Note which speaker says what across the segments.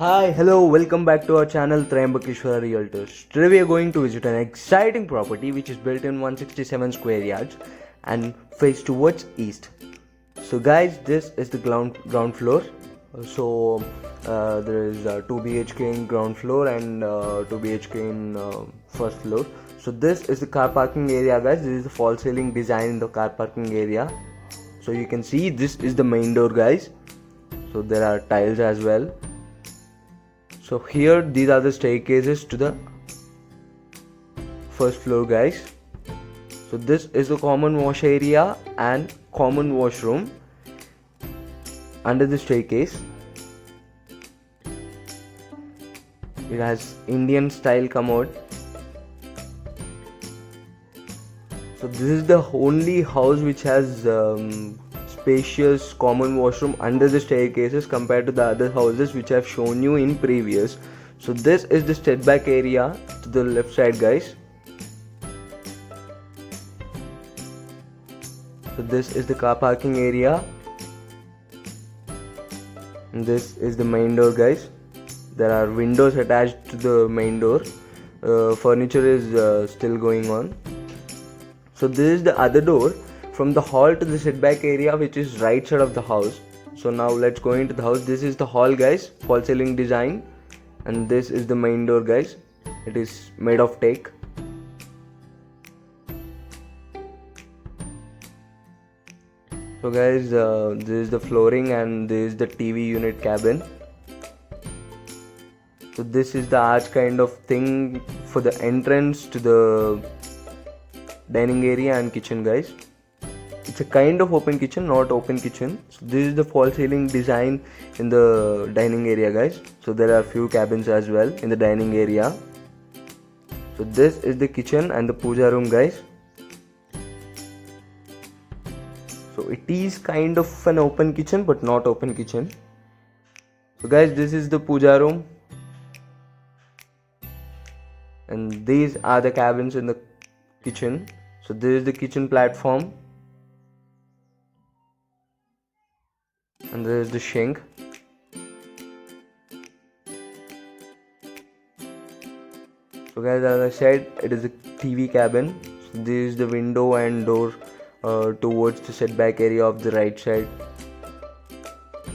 Speaker 1: Hi, hello, welcome back to our channel Triambakeshwara Realtors. Today we are going to visit an exciting property which is built in 167 square yards and face towards east. So guys, this is the ground floor. There is 2 BHK in ground floor and 2 BHK in first floor. So this is the car parking area, guys. This is the false ceiling design in the car parking area. So you can see this is the main door, guys. So there are tiles as well. So here these are the staircases to the first floor, guys. So this is the common wash area and common washroom under the staircase. It has Indian style commode. So this is the only house which has spacious common washroom under the staircases compared to the other houses which I have shown you in previous. So this is the step back area to the left side, guys. So this is the car parking area. And this is the main door, guys. There are windows attached to the main door. Furniture is still going on. So this is the other door from the hall to the setback area, which is right side of the house. So now let's go into the house. This is the hall, guys, false ceiling design, and this is the main door, guys. It is made of teak. So guys, this is the flooring and this is the TV unit cabin. So this is the arch kind of thing for the entrance to the dining area and kitchen, guys. It's a kind of open kitchen, not open kitchen. So this is the false ceiling design in the dining area, guys. So there are few cabins as well in the dining area. So this is the kitchen and the puja room, guys. So it is kind of an open kitchen but not open kitchen. So guys, this is the puja room. And these are the cabins in the kitchen. So this is the kitchen platform. And there is the sink. So guys, as I said, it is a TV cabin. So this is the window and door towards the setback area of the right side.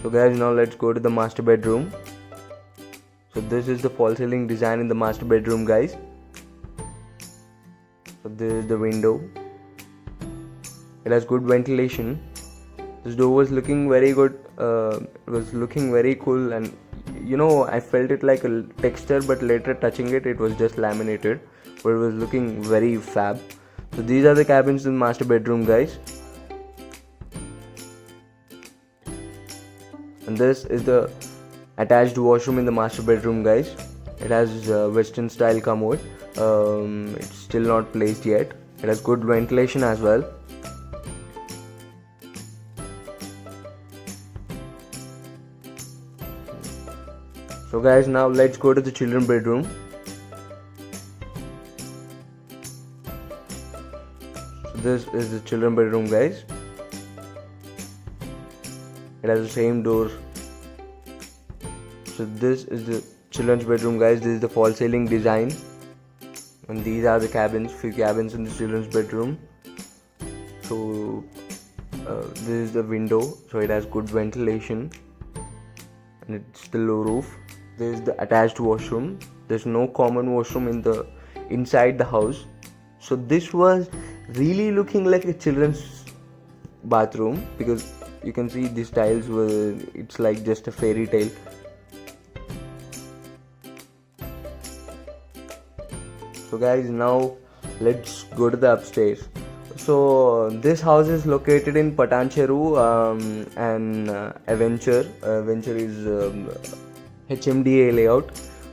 Speaker 1: So guys, now let's go to the master bedroom. So this is the false ceiling design in the master bedroom, guys. So this is the window. It has good ventilation. This door was looking very good. It was looking very cool, and I felt it like a texture, but later touching it, it was just laminated. But it was looking very fab. So these are the cabins in the master bedroom, guys. And this is the attached washroom in the master bedroom, guys. It has western style commode. It's still not placed yet. It has good ventilation as well. So guys, now let's go to the children bedroom. So this is the children bedroom, guys. It has the same door. So this is the children's bedroom, guys. This is the false ceiling design. And these are the cabins, few cabins in the children's bedroom. So this is the window. So it has good ventilation. And it's the low roof. There is the attached washroom. There's no common washroom inside the house. So this was really looking like a children's bathroom, because you can see these tiles it's like just a fairy tale. So guys, now let's go to the upstairs. So this house is located in Patancheru and Adventure. Adventure is HMDA layout.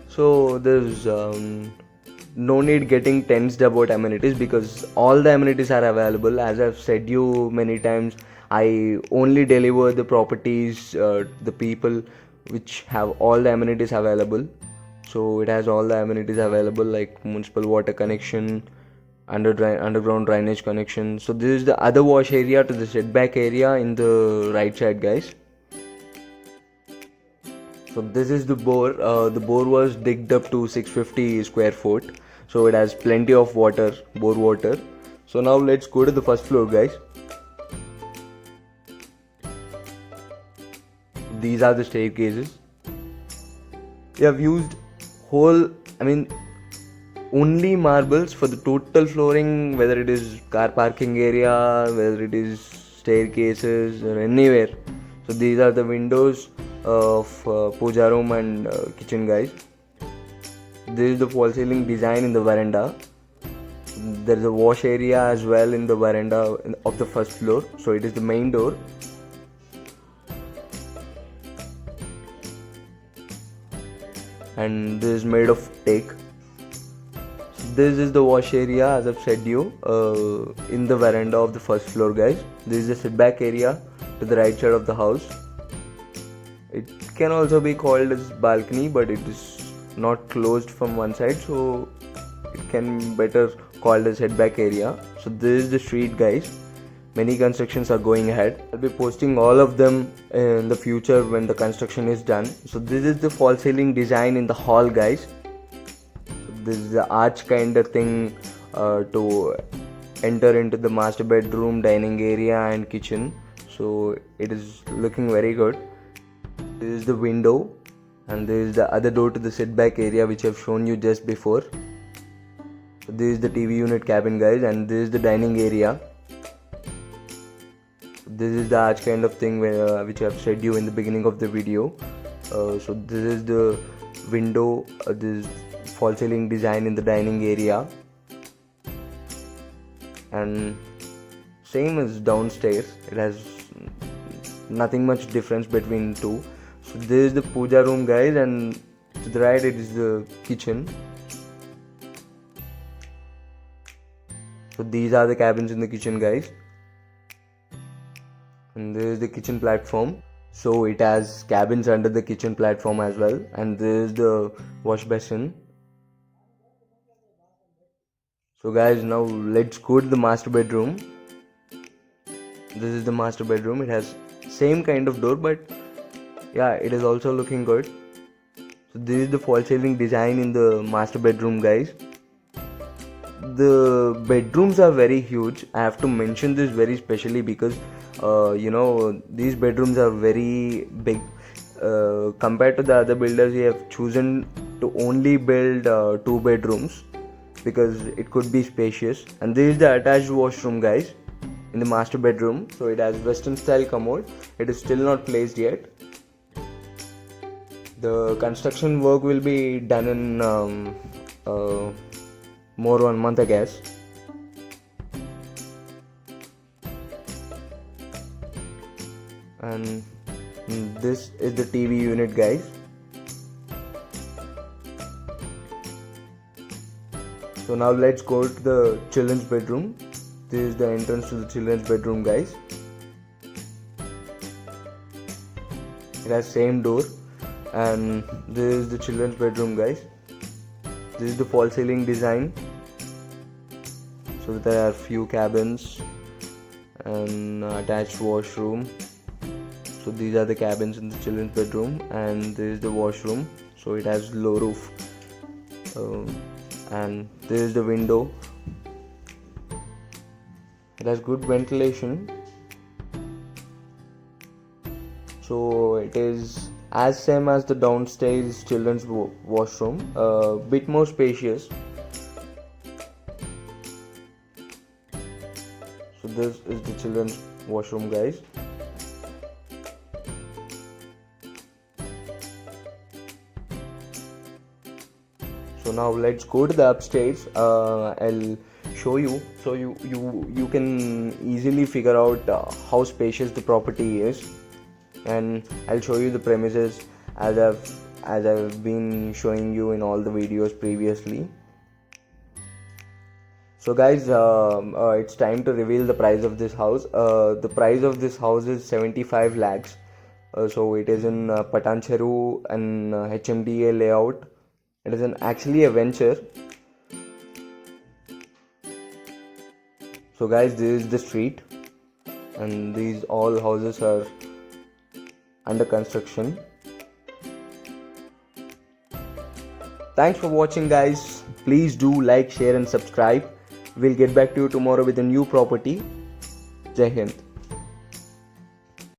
Speaker 1: So there's no need getting tensed about amenities, because all the amenities are available. As I've said you many times, I only deliver the properties the people which have all the amenities available. So it has all the amenities available, like municipal water connection, underground drainage connection. So this is the other wash area to the setback area in the right side, guys. So this is the bore. The bore was digged up to 650 square foot. So it has plenty of water, bore water. So now let's go to the first floor, guys. These are the staircases. We have used only marbles for the total flooring, whether it is car parking area, whether it is staircases or anywhere. So these are the windows of puja room and kitchen, guys. This is the false ceiling design in the veranda. There is a wash area as well in the veranda of the first floor. So it is the main door. And this is made of teak. This is the wash area, as I've said you, in the veranda of the first floor, guys. This is the sit-back area to the right side of the house. It can also be called as balcony, but it is not closed from one side, so it can better called as headback area. So this is the street, guys. Many constructions are going ahead. I'll be posting all of them in the future when the construction is done. So this is the false ceiling design in the hall, guys. This is the arch kind of thing to enter into the master bedroom, dining area and kitchen. So it is looking very good. This is the window, and this is the other door to the sit-back area which I've shown you just before. So this is the TV unit cabin, guys, and this is the dining area. This is the arch kind of thing which I've said you in the beginning of the video. So this is the window, this false ceiling design in the dining area, and same as downstairs. It has nothing much difference between two. So this is the puja room, guys, and to the right it is the kitchen. So these are the cabins in the kitchen, guys, and this is the kitchen platform. So it has cabins under the kitchen platform as well, and this is the wash basin. So guys, now let's go to the master bedroom. This is the master bedroom. It has same kind of door, but yeah, it is also looking good. So this is the false ceiling design in the master bedroom, guys. The bedrooms are very huge. I have to mention this very specially because these bedrooms are very big. Compared to the other builders, we have chosen to only build 2 bedrooms because it could be spacious. And this is the attached washroom, guys, in the master bedroom. So it has western style commode. It is still not placed yet. The construction work will be done in more 1 month, I guess. And this is the TV unit, guys. So now let's go to the children's bedroom. This is the entrance to the children's bedroom, guys. It has same door, and this is the children's bedroom, guys. This is the false ceiling design. So there are few cabins and attached washroom. So these are the cabins in the children's bedroom, and this is the washroom. So it has low roof, and this is the window. It has good ventilation. So it is as same as the downstairs children's washroom, bit more spacious. So this is the children's washroom, guys. So now let's go to the upstairs. I'll show you, so you can easily figure out how spacious the property is, and I'll show you the premises as I've been showing you in all the videos previously. So guys, it's time to reveal the price of this house. The price of this house is 75 lakhs. So it is in Patancheru and HMDA layout. It is actually a venture. So guys, this is the street, and these all houses are under construction. thanks for watching, guys. Please do like, share and subscribe. We'll get back to you tomorrow with a new property. Jai Hind.